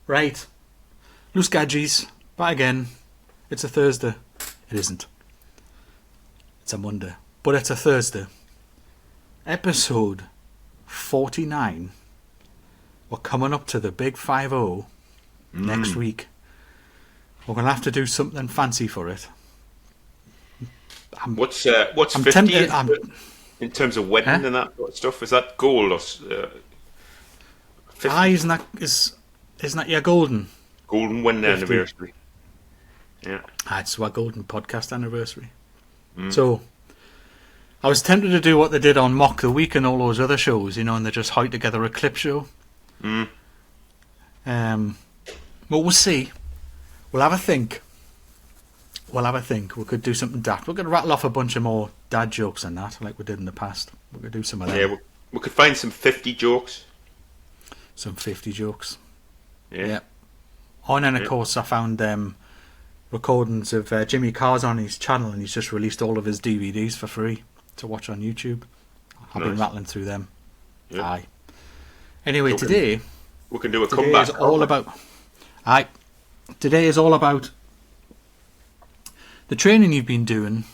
Right. Loose gadgies. Back again. It's a Thursday. It isn't. It's a Monday. But it's a Thursday. Episode 49. We're coming up to the big 5-0 next week. We're going to have to do something fancy for it. What's 50 tempted, in terms of wedding and that sort of stuff? Is that gold or 50? Isn't that your golden Wedding anniversary? Yeah. It's our golden podcast anniversary. So I was tempted to do what they did on Mock the Week and all those other shows, and they just hype together a clip show. But we'll see. We'll have a think. We could do something daft. We could rattle off a bunch of more dad jokes and that, like we did in the past. We could do some of that. Yeah, we could find some 50 jokes. Some 50 jokes. Yeah. Oh, and then, of course, I found recordings of Jimmy Carr's on his channel, and he's just released all of his DVDs for free to watch on YouTube. I've been rattling through them. Yeah. Aye. Anyway, today we can do a comeback. Today is all about the training you've been doing,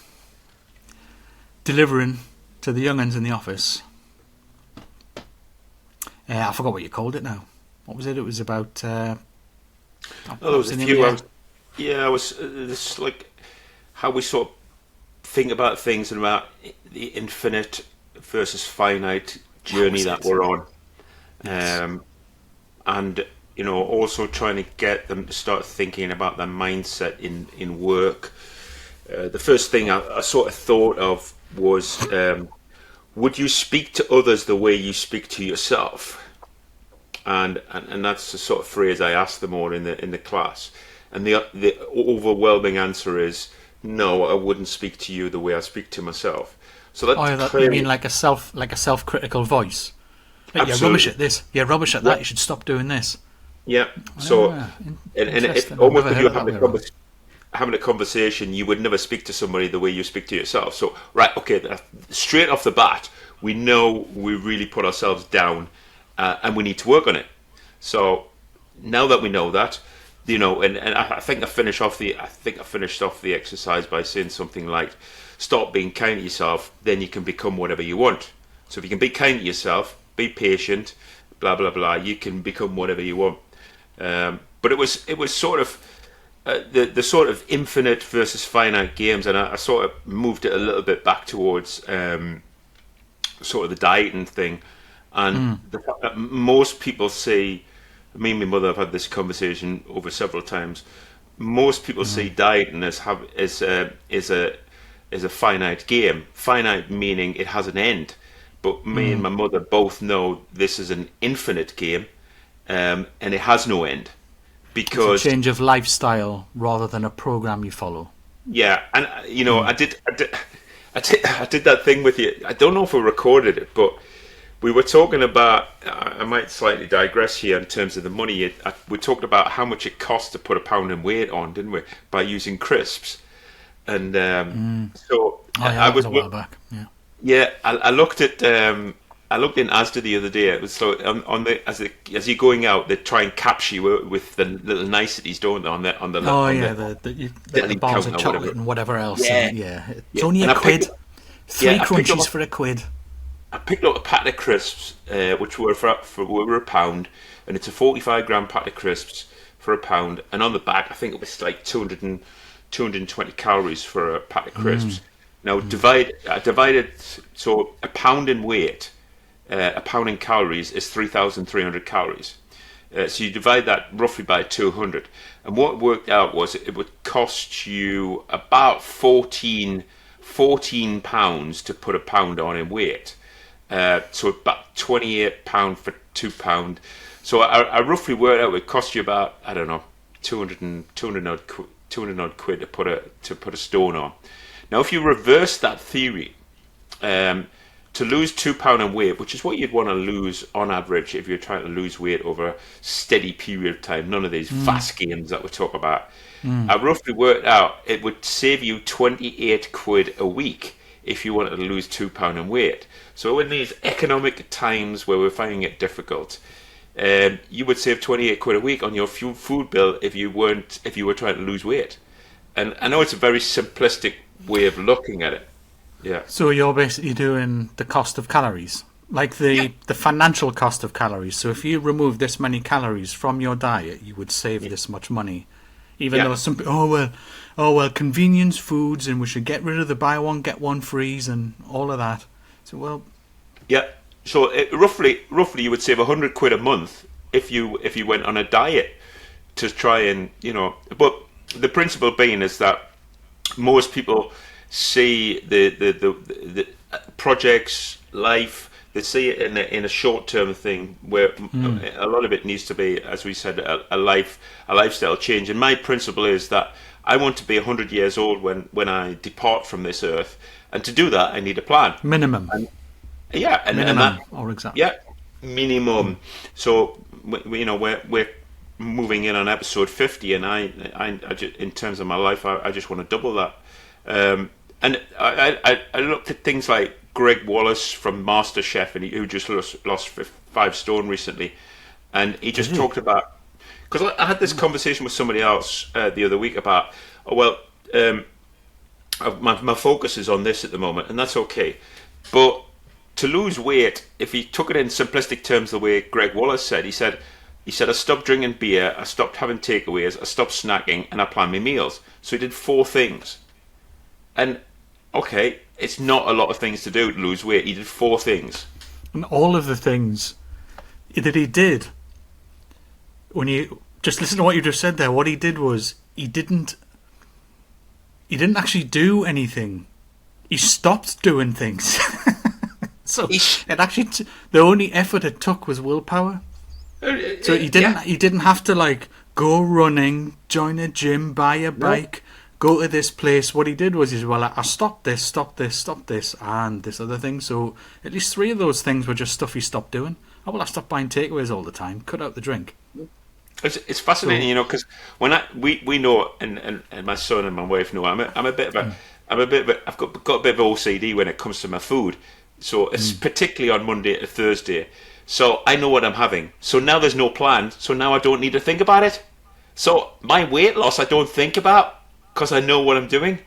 delivering to the young'uns in the office. I forgot what you called it now. What was it? It was about. There was a few. It's like how we sort of think about things and about the infinite versus finite journey that we're on. Yes. And also trying to get them to start thinking about their mindset in work. The first thing I sort of thought of was, would you speak to others the way you speak to yourself? And that's the sort of phrase I asked them all in the class. And the overwhelming answer is no, I wouldn't speak to you the way I speak to myself. So you mean like a self-critical voice? Like, you're rubbish at this. You're rubbish at that. You should stop doing this. Yeah. So, and if almost if you're having a conversation, you would never speak to somebody the way you speak to yourself. So, right, okay, straight off the bat, we know we really put ourselves down, and we need to work on it. So now that we know that, and I think I finished off the exercise by saying something like, "Stop being kind to yourself, then you can become whatever you want." So if you can be kind to yourself, be patient, blah blah blah, you can become whatever you want. But it was sort of the sort of infinite versus finite games, and I sort of moved it a little bit back towards sort of the dieting thing, and the fact that most people say, me and my mother have had this conversation over several times. Most people see dieting as a finite game. Finite meaning it has an end. But me and my mother both know this is an infinite game, and it has no end, because it's a change of lifestyle rather than a program you follow. Yeah, and I did that thing with you. I don't know if we recorded it, but we were talking about. I might slightly digress here in terms of the money. We talked about how much it costs to put a pound in weight on, didn't we? By using crisps, and I was a while back. Yeah. Yeah, I looked in Asda the other day. It was so as you're going out, they try and capture you with the little niceties, don't they? The bars of chocolate and whatever else. Yeah, It's only a quid. Three crunchies for a quid. I picked up a pack of crisps, which were were a pound, and it's a 45-gram pack of crisps for a pound. And on the back, I think it was like 220 calories for a pack of crisps. Now divided, so a pound in weight, a pound in calories is 3,300 calories. So you divide that roughly by 200, and what worked out was it would cost you about 14 pounds to put a pound on in weight. So about £28 for £2. So I roughly worked out it would cost you about, I don't know, 200 odd quid to put a stone on. Now, if you reverse that theory, to lose £2 in weight, which is what you'd want to lose on average if you're trying to lose weight over a steady period of time, none of these fast gains that we talk about, I roughly worked out it would save you 28 quid a week if you wanted to lose £2 in weight. So in these economic times where we're finding it difficult, you would save 28 quid a week on your food bill if you were trying to lose weight. And I know it's a very simplistic way of looking at it. Yeah. So you're basically doing the cost of calories, like the financial cost of calories. So if you remove this many calories from your diet, you would save this much money. Even though some people, oh well, convenience foods, and we should get rid of the buy one get one frees and all of that. So So roughly, you would save 100 quid a month if you went on a diet to try and But the principle being is that most people see the projects, life. They see it in a short term thing where a lot of it needs to be, as we said, a lifestyle change. And my principle is that I want to be 100 years old when I depart from this earth, and to do that I need a plan. Minimum. Minimum or exact. Yeah, minimum. So we're moving in on episode 50, and I just, in terms of my life, I just want to double that. And I looked at things like Greg Wallace from MasterChef, and who just lost 5 stone recently, and he just talked about, because I had this conversation with somebody else the other week about, my focus is on this at the moment, and that's okay, but to lose weight, if he took it in simplistic terms the way Greg Wallace said, he said I stopped drinking beer, I stopped having takeaways, I stopped snacking, and I planned my meals. So he did 4 things. And okay, it's not a lot of things to do to lose weight. He did 4 things. And all of the things that he did, when you just listen to what you just said there, what he did was he didn't actually do anything. He stopped doing things. So it actually the only effort it took was willpower. So he didn't have to like go running, join a gym, buy a bike, go to this place. What he did was I stopped this, and this other thing. So at least 3 of those things were just stuff he stopped doing. I stopped buying takeaways all the time, cut out the drink. It's fascinating, because when we know, and my son and my wife know, I've got a bit of OCD when it comes to my food. So it's particularly on Monday to Thursday. So I know what I'm having. So now there's no plan. So now I don't need to think about it. So my weight loss I don't think about because I know what I'm doing.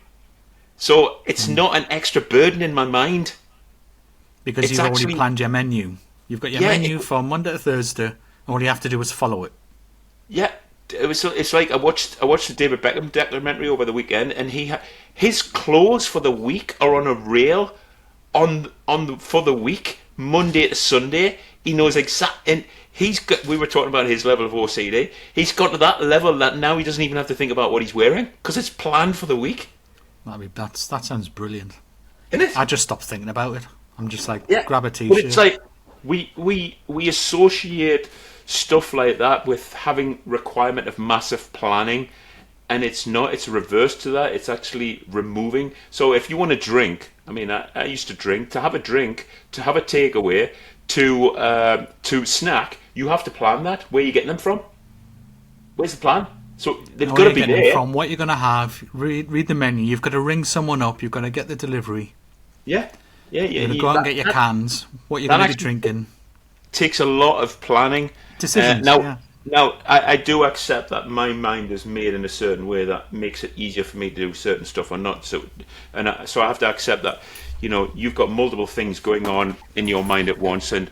So it's not an extra burden in my mind. Because you've already planned your menu. You've got your menu for Monday to Thursday, and all you have to do is follow it. Yeah. It's like I watched the David Beckham documentary over the weekend, and his clothes for the week are on a rail for the week, Monday to Sunday. He knows and we were talking about his level of OCD. He's got to that level that now he doesn't even have to think about what he's wearing because it's planned for the week. That sounds brilliant. Isn't it? I just stopped thinking about it. I'm just like, grab a t-shirt. But it's like we associate stuff like that with having requirement of massive planning, and it's not. It's a reverse to that. It's actually removing. So if you want to drink, I used to drink. To have a drink, to have a takeaway, to snack, you have to plan that. Where are you getting them from? Where's the plan? So they've got to be there. From what you're going to have, read the menu. You've got to ring someone up. You've got to get the delivery. Yeah. You've got to go out and get your cans. What you're going to be drinking. Takes a lot of planning. Decisions. Now, I do accept that my mind is made in a certain way that makes it easier for me to do certain stuff or not. So I have to accept that, you've got multiple things going on in your mind at once, and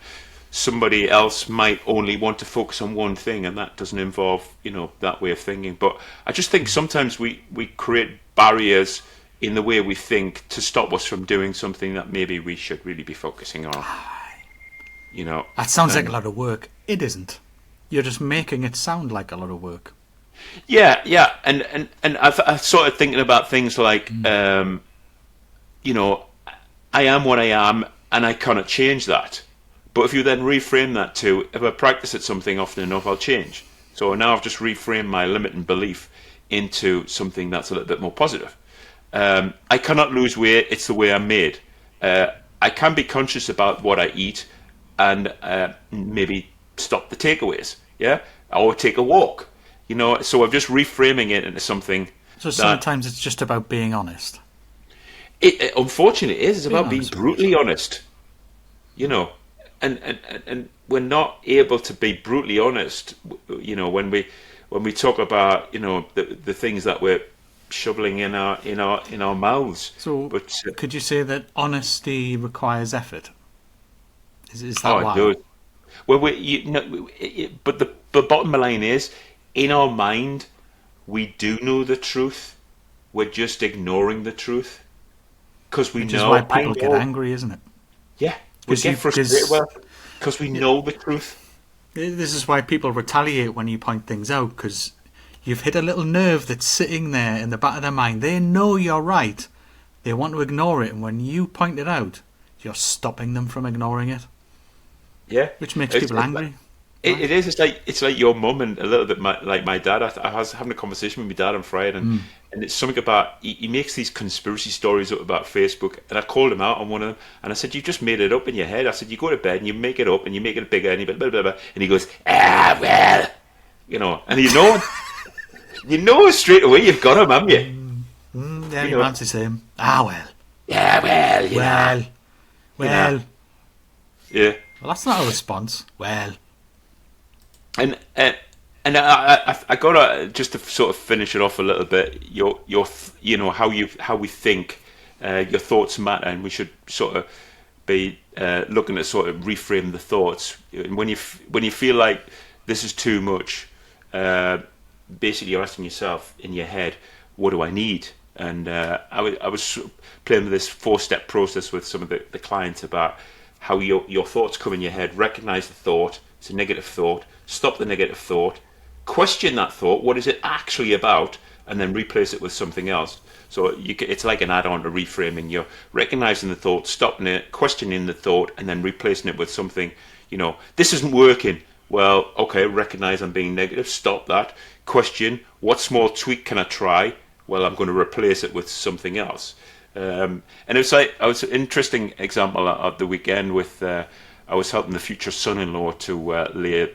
somebody else might only want to focus on one thing, and that doesn't involve, that way of thinking. But I just think sometimes we create barriers in the way we think to stop us from doing something that maybe we should really be focusing on. That sounds like a lot of work. It isn't. You're just making it sound like a lot of work. Yeah, and I started thinking about things like, I am what I am, and I cannot change that. But if you then reframe that to, if I practice at something often enough, I'll change. So now I've just reframed my limiting belief into something that's a little bit more positive. I cannot lose weight. It's the way I'm made. I can be conscious about what I eat, and maybe stop the takeaways, or take a walk, so I'm just reframing it into something. So sometimes it's just about being honest. It unfortunately is. It's about being brutally honest, and we're not able to be brutally honest, when we talk about the things that we're shoveling in our mouths. So, But could you say that honesty requires effort? Is that oh, it why? does. Well, but the bottom line is, in our mind, we do know the truth. We're just ignoring the truth because we Which is why know. I people get know. angry, isn't it? Yeah, we get frustrated because we know the truth. This is why people retaliate when you point things out, because you've hit a little nerve that's sitting there in the back of their mind. They know you're right. They want to ignore it, and when you point it out, you're stopping them from ignoring it. Yeah, which makes people angry. It is. It's like your mum and a little bit like my dad. I was having a conversation with my dad on Friday, and it's something about he makes these conspiracy stories up about Facebook, and I called him out on one of them, and I said, "You just made it up in your head." I said, "You go to bed and you make it up and you make it bigger and you blah blah blah," blah. And he goes, well, and you know straight away you've got him, haven't you? Yeah, your man's the same. Well. Yeah, well. Yeah. Well, that's not a response. Well. And I gotta just to sort of finish it off a little bit. Your how we think, your thoughts matter, and we should sort of be looking at sort of reframe the thoughts. And when you feel like this is too much, basically you're asking yourself in your head, what do I need? And I was playing with this 4-step process with some of the clients about how your thoughts come in your head. Recognize the thought. It's a negative thought. Stop the negative thought. Question that thought. What is it actually about? And then replace it with something else. So it's like an add-on to reframing. You're recognizing the thought, stopping it, questioning the thought, and then replacing it with something. This isn't working. Well, okay, recognize I'm being negative. Stop that. Question, what small tweak can I try? Well, I'm going to replace it with something else. And it was an interesting example of the weekend with I was helping the future son-in-law to lay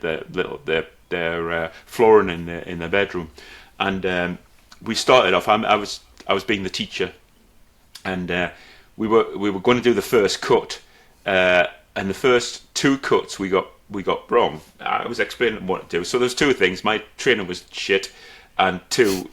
their flooring in their bedroom, and we started off. I was being the teacher, and we were going to do the first cut, and the first 2 cuts we got wrong. I was explaining what to do. So there's 2 things. My trainer was shit. And 2,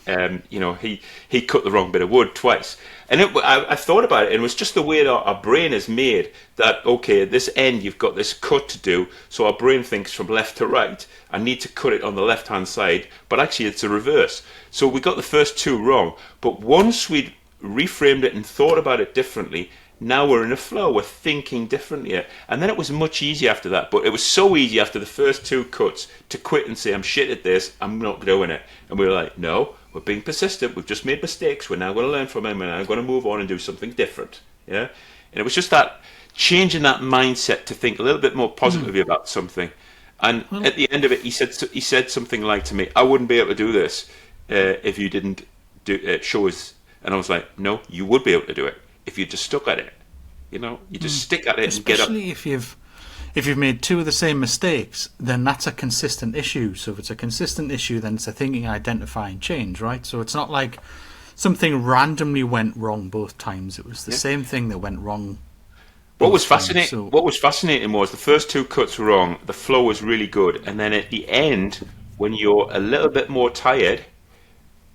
he cut the wrong bit of wood twice. And I thought about it, and it was just the way that our brain is made, that, okay, at this end you've got this cut to do, so our brain thinks from left to right, I need to cut it on the left-hand side, but actually it's a reverse. So we got the first 2 wrong, but once we'd reframed it and thought about it differently, now we're in a flow, we're thinking differently. And then it was much easier after that. But it was so easy after the first 2 cuts to quit and say, I'm shit at this, I'm not doing it. And we were like, no, we're being persistent, we've just made mistakes, we're now going to learn from them, and I'm going to move on and do something different. Yeah. And it was just that changing that mindset to think a little bit more positively about something. And at the end of it, he said something like to me, I wouldn't be able to do this if you didn't show us. And I was like, no, you would be able to do it if you just stuck at it. You just stick at it and get up. Especially if you've made 2 of the same mistakes, then that's a consistent issue. So if it's a consistent issue, then it's a thinking, identifying change, right? So it's not like something randomly went wrong both times. It was the same thing that went wrong. What was fascinating was the first 2 cuts were wrong, the flow was really good, and then at the end, when you're a little bit more tired,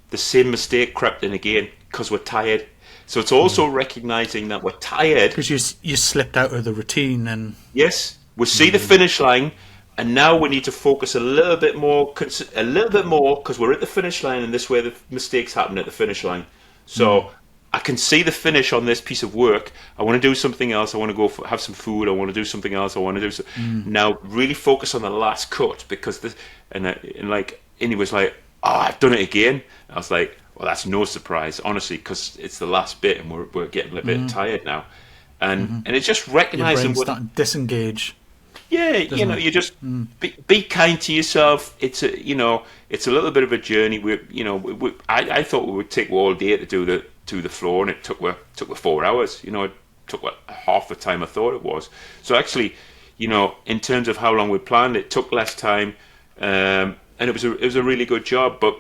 the same mistake crept in again because we're tired. So it's also recognizing that we're tired. Because you slipped out of the routine. And yes, we see the finish line, and now we need to focus a little bit more, because we're at the finish line, and this way the mistakes happen at the finish line. So I can see the finish on this piece of work. I want to do something else. I want to go have some food. I want to do something else. I want to do now. Really focus on the last cut, because and he was like, "Oh, I've done it again." I was like, well, that's no surprise, honestly, because it's the last bit and we're getting a bit tired now. And it's just recognizing your brain's starting to disengage. Yeah, you just be kind to yourself. It's a little bit of a journey. I thought we would take all day to do the floor, and it took 4 hours. It took half the time I thought it was. So actually, in terms of how long we planned, it took less time, and it was a really good job. But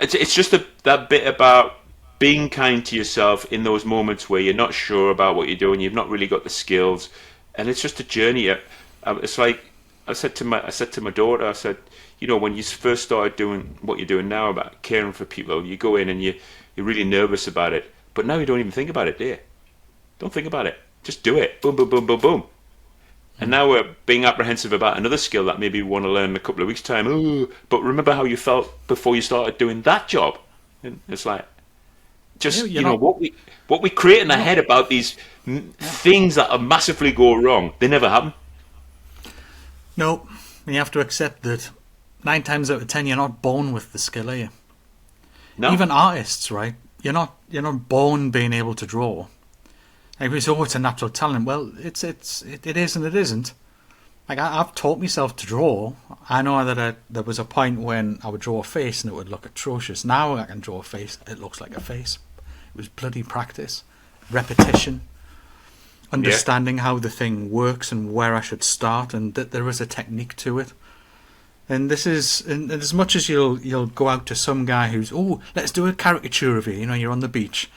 it's just that bit about being kind to yourself in those moments where you're not sure about what you're doing, you've not really got the skills. and it's just a journey. It's like I said to my daughter, I said, when you first started doing what you're doing now about caring for people, you go in and you're really nervous about it, but now you don't even think about it, do you? Don't think about it. Just do it. Boom, boom, boom, boom, boom. And now we're being apprehensive about another skill that maybe we want to learn in a couple of weeks' time. Ooh, but remember how you felt before you started doing that job? And it's like, just what we create in our head about these things that are massively go wrong, they never happen. No, you have to accept that 9 times out of 10 you're not born with the skill, are you? No. Even artists, right? You're not born being able to draw. Like we say, it's a natural talent. Well, it is and it isn't. Like I've taught myself to draw. I know that there was a point when I would draw a face and it would look atrocious. Now I can draw a face, it looks like a face. It was bloody practice, repetition, understanding how the thing works and where I should start, and that there is a technique to it. And this is, and as much as you'll go out to some guy who's, let's do a caricature of you. You're on the beach.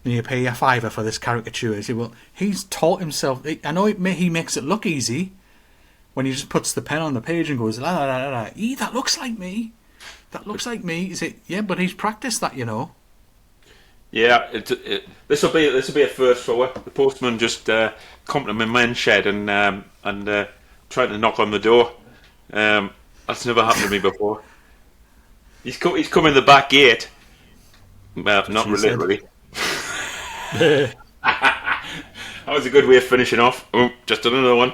And you pay a $5 for this caricature. You say, well, he's taught himself. I know he makes it look easy when he just puts the pen on the page and goes, la la la la. That looks like me. That looks like me. You say, yeah, but he's practiced that, Yeah, this will be a first for her. The postman just come to my men's shed and tried to knock on the door. That's never happened to me before. He's come in the back gate. Well, not literally. That was a good way of finishing off. Oh, just another one.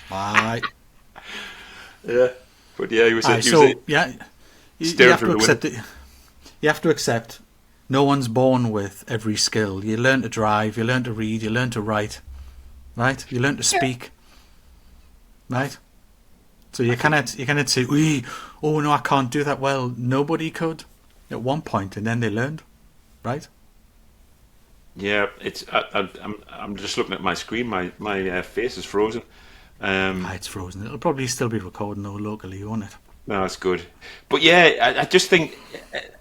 Right. Yeah, but yeah, he was. You have to accept it. You have to accept. No one's born with every skill. You learn to drive. You learn to read. You learn to write. Right. You learn to speak. Right. So you cannot say, oh no, I can't do that. Well, nobody could at one point, and then they learned. Right. Yeah, I'm just looking at my screen. My face is frozen. It's frozen. It'll probably still be recording though locally, won't it? No, that's good. But yeah, I just think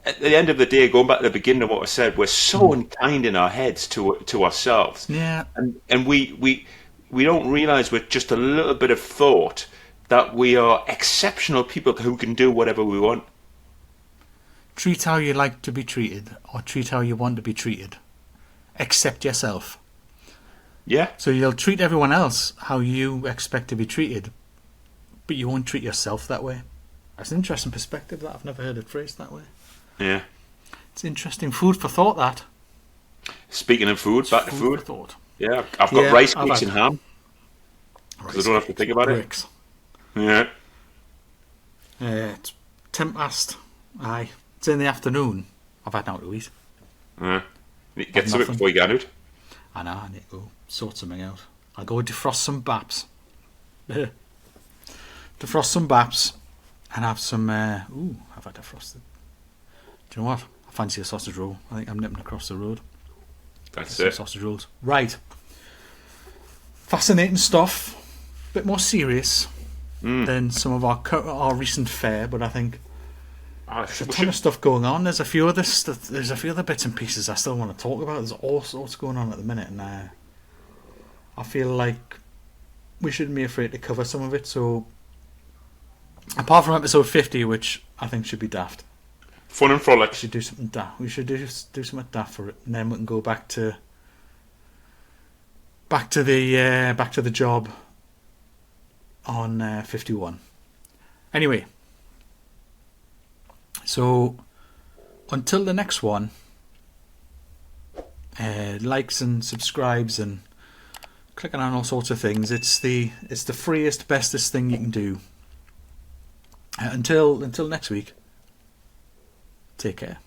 at the end of the day, going back to the beginning of what I said, we're so unkind in our heads to ourselves. Yeah. And we don't realise with just a little bit of thought that we are exceptional people who can do whatever we want. Treat how you like to be treated, or treat how you want to be treated. Accept yourself. Yeah. So you'll treat everyone else how you expect to be treated, but you won't treat yourself that way. That's an interesting perspective that I've never heard it phrased that way. Yeah. It's interesting. Food for thought, that. Speaking of food, back to food. For thought. Yeah, I've got rice cakes and ham. Because I don't have to think about bricks. It. Yeah. It's 10 past. Aye. It's in the afternoon. I've had now to eat. Yeah. Get something before you get out. I know, I need to go sort something out. I'll go defrost some baps. Defrost some baps and have some... have I defrosted? Do you know what? I fancy a sausage roll. I think I'm nipping across the road. That's it. Sausage rolls. Right. Fascinating stuff. A bit more serious than some of our recent fare, but I think... There's a ton of stuff going on. There's a few other bits and pieces I still want to talk about. There's all sorts going on at the minute, and I feel like we shouldn't be afraid to cover some of it. So, apart from episode 50, which I think should be daft, fun and frolic, we should do something daft. We should do something daft for it, and then we can go back to the job on 51. Anyway. So, until the next one, likes and subscribes and clicking on all sorts of things. It's the freest, bestest thing you can do. Until next week, take care.